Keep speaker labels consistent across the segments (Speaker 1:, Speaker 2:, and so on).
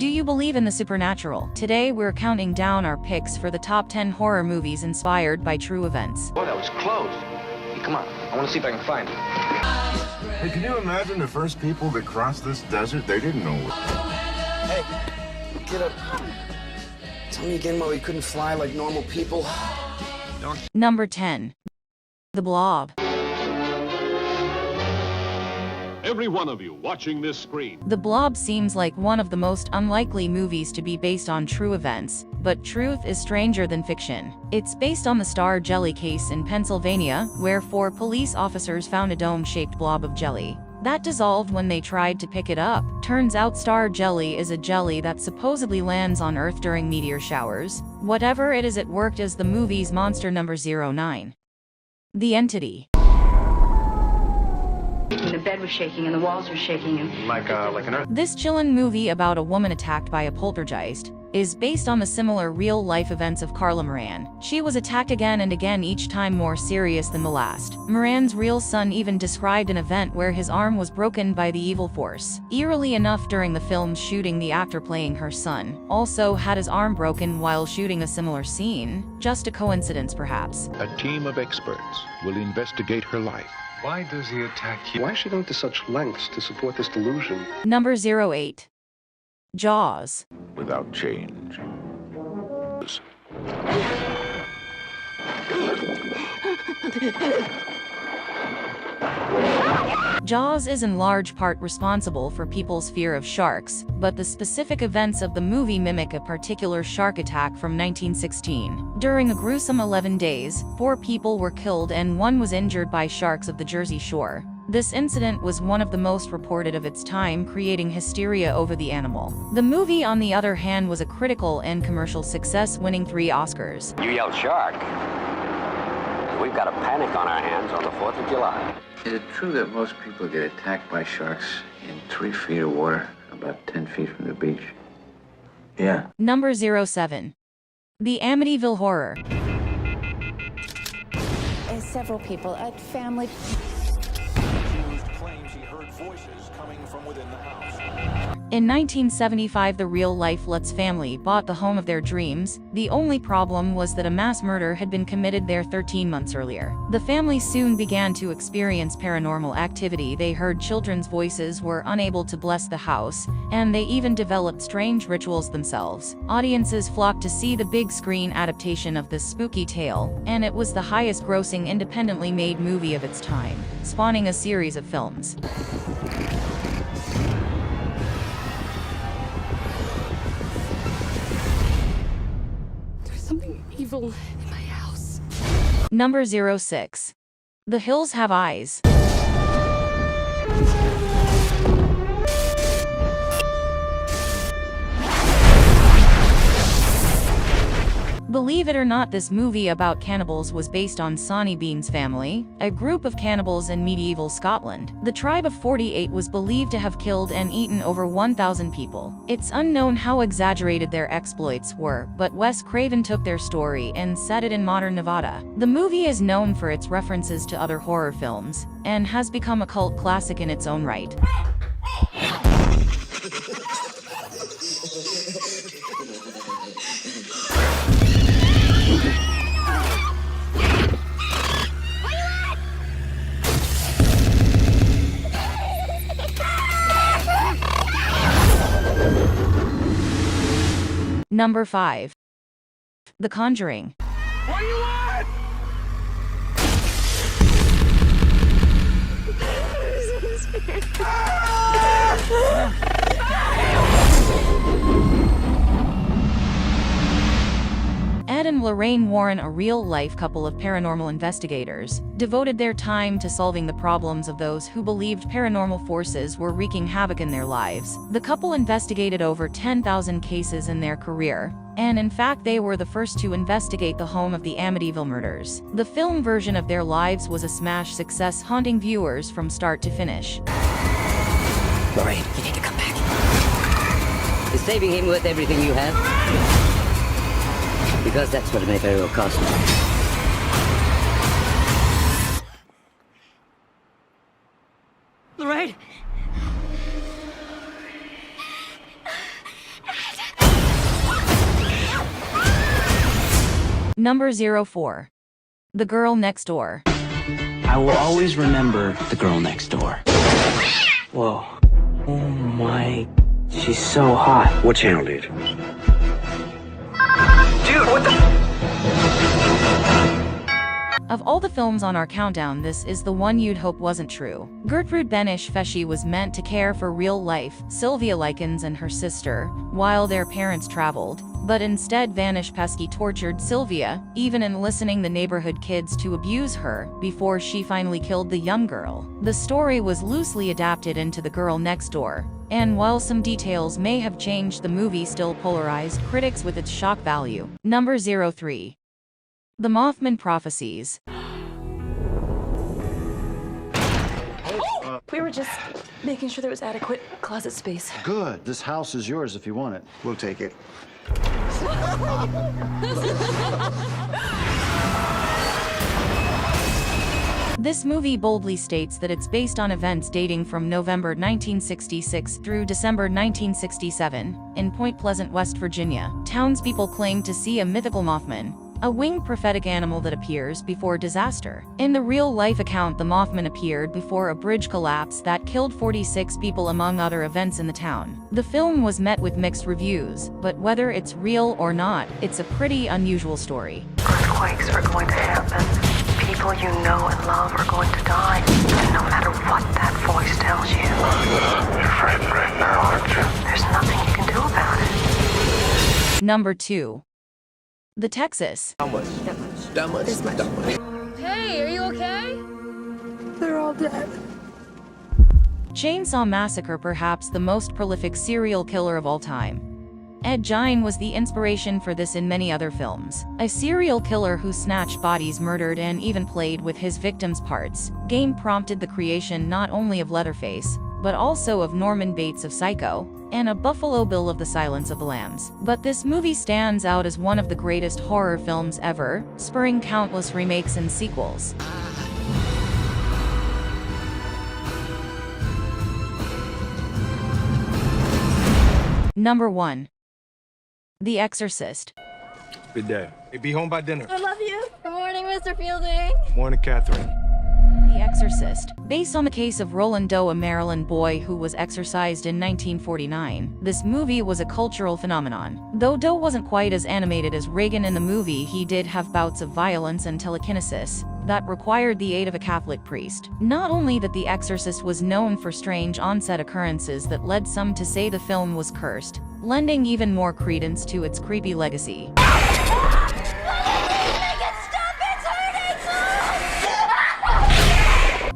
Speaker 1: Do you believe in the supernatural? Today we're counting down our picks for the top 10 horror movies inspired by true events.
Speaker 2: Oh, that was close. Hey, come on. I want to see if I can find it.
Speaker 3: Hey, can you imagine the first people that crossed this desert? They didn't know it.
Speaker 4: Hey, get up. Tell me again why we couldn't fly like normal people.
Speaker 1: Number 10. The Blob.
Speaker 5: Every one of you watching this screen.
Speaker 1: The Blob seems like one of the most unlikely movies to be based on true events, but truth is stranger than fiction. It's based on the Star Jelly case in Pennsylvania, where 4 police officers found a dome-shaped blob of jelly that dissolved when they tried to pick it up. Turns out Star Jelly is a jelly that supposedly lands on Earth during meteor showers. Whatever it is, it worked as the movie's monster. Number 09. The Entity.
Speaker 6: The bed was shaking and the walls were shaking and
Speaker 2: Like an earth.
Speaker 1: This chillin' movie about a woman attacked by a poltergeist is based on the similar real-life events of Carla Moran. She was attacked again and again, each time more serious than the last. Moran's real son even described an event where his arm was broken by the evil force. Eerily enough, during the film's shooting, the actor playing her son also had his arm broken while shooting a similar scene. Just a coincidence, perhaps.
Speaker 7: A team of experts will investigate her life.
Speaker 8: Why does he attack you?
Speaker 9: Why is she going to such lengths to support this delusion?
Speaker 1: Number 08. Jaws.
Speaker 3: Without change.
Speaker 1: Jaws is in large part responsible for people's fear of sharks, but the specific events of the movie mimic a particular shark attack from 1916. During a gruesome 11 days, 4 people were killed and 1 was injured by sharks of the Jersey Shore. This incident was one of the most reported of its time, creating hysteria over the animal. The movie, on the other hand, was a critical and commercial success, winning 3 Oscars.
Speaker 10: You yelled shark. We've got a panic on our hands on the 4th of July.
Speaker 11: Is it true that most people get attacked by sharks in 3 feet of water, about 10 feet from the beach?
Speaker 4: Yeah.
Speaker 1: Number 07. The Amityville Horror.
Speaker 12: Several people, a family.
Speaker 8: Claims he heard voices coming from within the house.
Speaker 1: In 1975, the real-life Lutz family bought the home of their dreams. The only problem was that a mass murder had been committed there 13 months earlier. The family soon began to experience paranormal activity. They heard children's voices, were unable to bless the house, and they even developed strange rituals themselves. Audiences flocked to see the big screen adaptation of this spooky tale, and it was the highest-grossing independently made movie of its time, spawning a series of films.
Speaker 12: Something evil in my house.
Speaker 1: Number 06. The Hills Have Eyes. Believe it or not, this movie about cannibals was based on Sonny Bean's family, a group of cannibals in medieval Scotland. The tribe of 48 was believed to have killed and eaten over 1,000 people. It's unknown how exaggerated their exploits were, but Wes Craven took their story and set it in modern Nevada. The movie is known for its references to other horror films, and has become a cult classic in its own right. Number 5. The Conjuring.
Speaker 8: What do you want?
Speaker 1: Ed and Lorraine Warren, a real-life couple of paranormal investigators, devoted their time to solving the problems of those who believed paranormal forces were wreaking havoc in their lives. The couple investigated over 10,000 cases in their career, and in fact they were the first to investigate the home of the Amityville murders. The film version of their lives was a smash success, haunting viewers from start to finish.
Speaker 10: Lorraine, you need to come back. Is saving him worth everything you have? Because that's what it may very well cost me.
Speaker 6: Lorraine!
Speaker 1: Number 04. The Girl Next Door.
Speaker 13: I will always remember the girl next door. Whoa. Oh my... She's so hot.
Speaker 9: What channel, dude?
Speaker 13: Dude, what the...
Speaker 1: Of all the films on our countdown, this is the one you'd hope wasn't true. Gertrude Benish-Fesci was meant to care for real-life Sylvia Likens and her sister while their parents traveled, but instead Benish-Pesky tortured Sylvia, even enlisting the neighborhood kids to abuse her before she finally killed the young girl. The story was loosely adapted into The Girl Next Door, and while some details may have changed, the movie still polarized critics with its shock value. Number 03. The Mothman Prophecies.
Speaker 12: We were just making sure there was adequate closet space.
Speaker 14: Good. This house is yours if you want it. We'll take it.
Speaker 1: This movie boldly states that it's based on events dating from November 1966 through December 1967. In Point Pleasant, West Virginia, townspeople claimed to see a mythical Mothman, a winged prophetic animal that appears before disaster. In the real-life account, the Mothman appeared before a bridge collapse that killed 46 people among other events in the town. The film was met with mixed reviews, but whether it's real or not, it's a pretty unusual story.
Speaker 15: Earthquakes are going to happen. People you know and love are going to die. And no matter what that voice tells you.
Speaker 3: You're frightened right now, aren't you?
Speaker 15: There's nothing you can do about it.
Speaker 1: Number 2. The Texas.
Speaker 4: How much? That much.
Speaker 12: This much.
Speaker 4: That much.
Speaker 12: Hey, are you okay?
Speaker 15: They're all dead.
Speaker 1: Chainsaw Massacre, perhaps the most prolific serial killer of all time. Ed Gein was the inspiration for this in many other films. A serial killer who snatched bodies, murdered, and even played with his victims' parts. Gein prompted the creation not only of Leatherface, but also of Norman Bates of Psycho, and a Buffalo Bill of The Silence of the Lambs. But this movie stands out as one of the greatest horror films ever, spurring countless remakes and sequels. Number 1. The Exorcist.
Speaker 8: Good day. Hey, be home by dinner.
Speaker 12: I love you. Good morning, Mr. Fielding.
Speaker 8: Morning, Catherine.
Speaker 1: The Exorcist. Based on the case of Roland Doe, a Maryland boy who was exorcised in 1949, this movie was a cultural phenomenon. Though Doe wasn't quite as animated as Reagan in the movie, he did have bouts of violence and telekinesis that required the aid of a Catholic priest. Not only that, The Exorcist was known for strange on-set occurrences that led some to say the film was cursed, lending even more credence to its creepy legacy.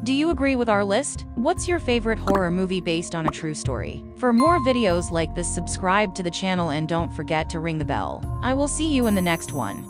Speaker 1: Do you agree with our list? What's your favorite horror movie based on a true story? For more videos like this, subscribe to the channel and don't forget to ring the bell. I will see you in the next one.